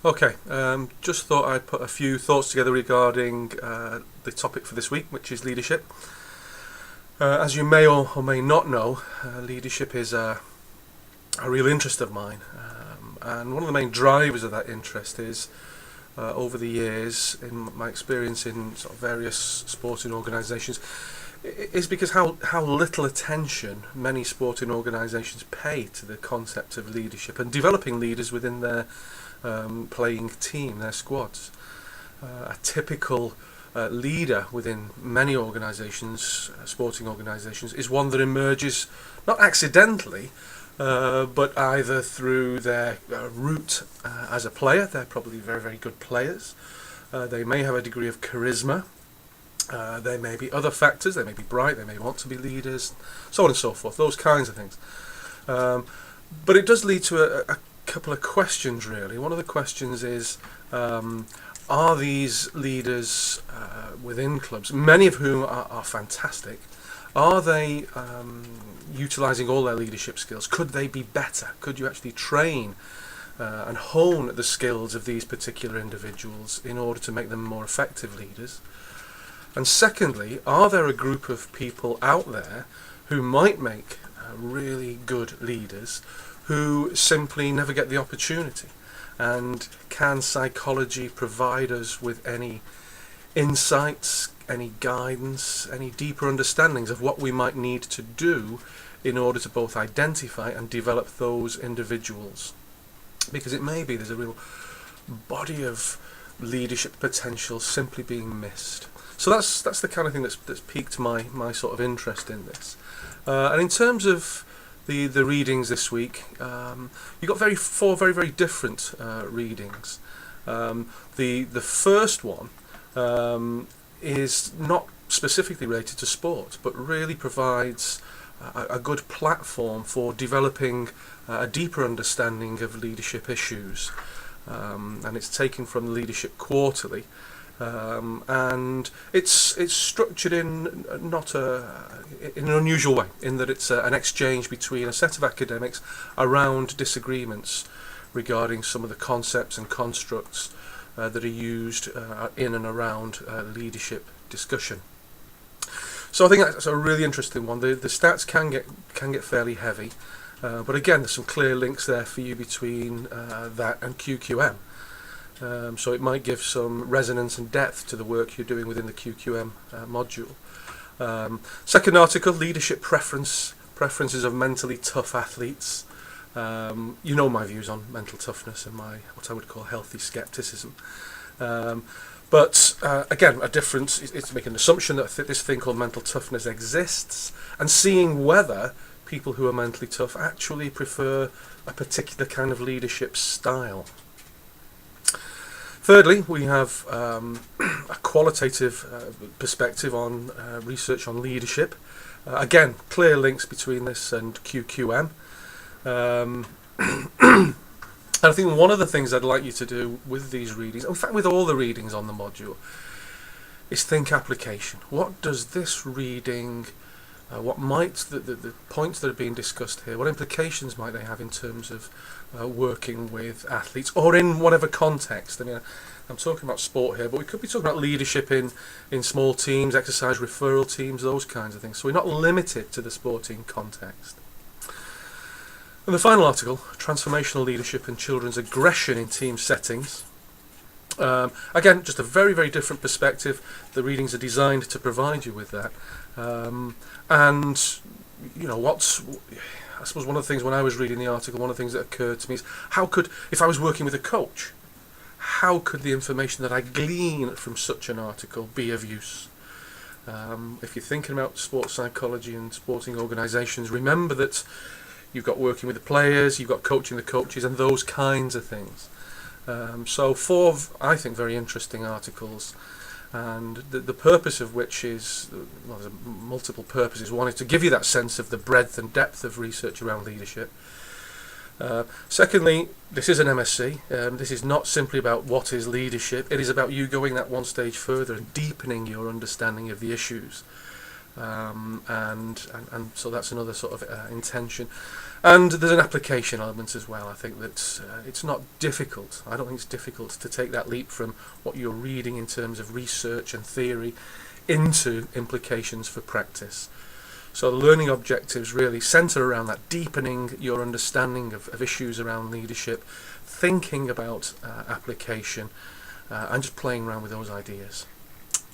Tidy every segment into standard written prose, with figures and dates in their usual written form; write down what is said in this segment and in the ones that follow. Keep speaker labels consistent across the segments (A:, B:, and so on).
A: Okay, just thought I'd put a few thoughts together regarding the topic for this week, which is leadership. As you may or may not know, leadership is a real interest of mine, and one of the main drivers of that interest is over the years, in my experience in sort of various sporting organisations, is because how little attention many sporting organisations pay to the concept of leadership and developing leaders within their playing team, their squads. A typical leader within many organisations, sporting organisations, is one that emerges not accidentally, but either through their route as a player. They're probably very, very good players. They may have a degree of charisma. There may be other factors. They may be bright. They may want to be leaders, so on and so forth. Those kinds of things. But it does lead to a couple of questions, really. One of the questions is, are these leaders within clubs, many of whom are fantastic, are they utilising all their leadership skills? Could they be better? Could you actually train and hone the skills of these particular individuals in order to make them more effective leaders? And secondly, are there a group of people out there who might make really good leaders who simply never get the opportunity? And can psychology provide us with any insights, any guidance, any deeper understandings of what we might need to do in order to both identify and develop those individuals? Because it may be there's a real body of leadership potential simply being missed. So that's the kind of thing that's piqued my sort of interest in this. And in terms of the readings this week, you got four very, very different readings. The first one is not specifically related to sport, but really provides a good platform for developing a deeper understanding of leadership issues. And it's taken from the Leadership Quarterly. And it's structured in in an unusual way, in that it's an exchange between a set of academics around disagreements regarding some of the concepts and constructs that are used in and around leadership discussion. So I think that's a really interesting one. The stats can get fairly heavy, but again, there's some clear links there for you between that and QQM. So it might give some resonance and depth to the work you're doing within the QQM module. Second article, leadership preferences of mentally tough athletes. You know my views on mental toughness and my what I would call healthy skepticism. But again, a difference. It's making an assumption that this thing called mental toughness exists, and seeing whether people who are mentally tough actually prefer a particular kind of leadership style. Thirdly, we have a qualitative perspective on research on leadership. Again, clear links between this and QQM. And I think one of the things I'd like you to do with these readings, in fact with all the readings on the module, is think application. What does this reading, what might the points that are being discussed here, what implications might they have in terms of working with athletes, or in whatever context? I mean, I'm talking about sport here, but we could be talking about leadership in small teams, exercise referral teams, those kinds of things. So we're not limited to the sporting context. And the final article, transformational leadership and children's aggression in team settings. Again, just a very, very different perspective. The readings are designed to provide you with that. And, you know, I suppose one of the things when I was reading the article, one of the things that occurred to me is, if I was working with a coach, how could the information that I glean from such an article be of use? If you're thinking about sports psychology and sporting organisations, remember that you've got working with the players, you've got coaching the coaches, and those kinds of things. So four, I think, very interesting articles, and the purpose of which is, well, there's multiple purposes. One is to give you that sense of the breadth and depth of research around leadership. Secondly, this is an MSc. This is not simply about what is leadership. It is about you going that one stage further and deepening your understanding of the issues. and so that's another sort of intention. And there's an application element as well. I think that it's not difficult. I don't think it's difficult to take that leap from what you're reading in terms of research and theory into implications for practice. So the learning objectives really centre around that, deepening your understanding of issues around leadership, thinking about application, and just playing around with those ideas.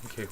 A: Thank you.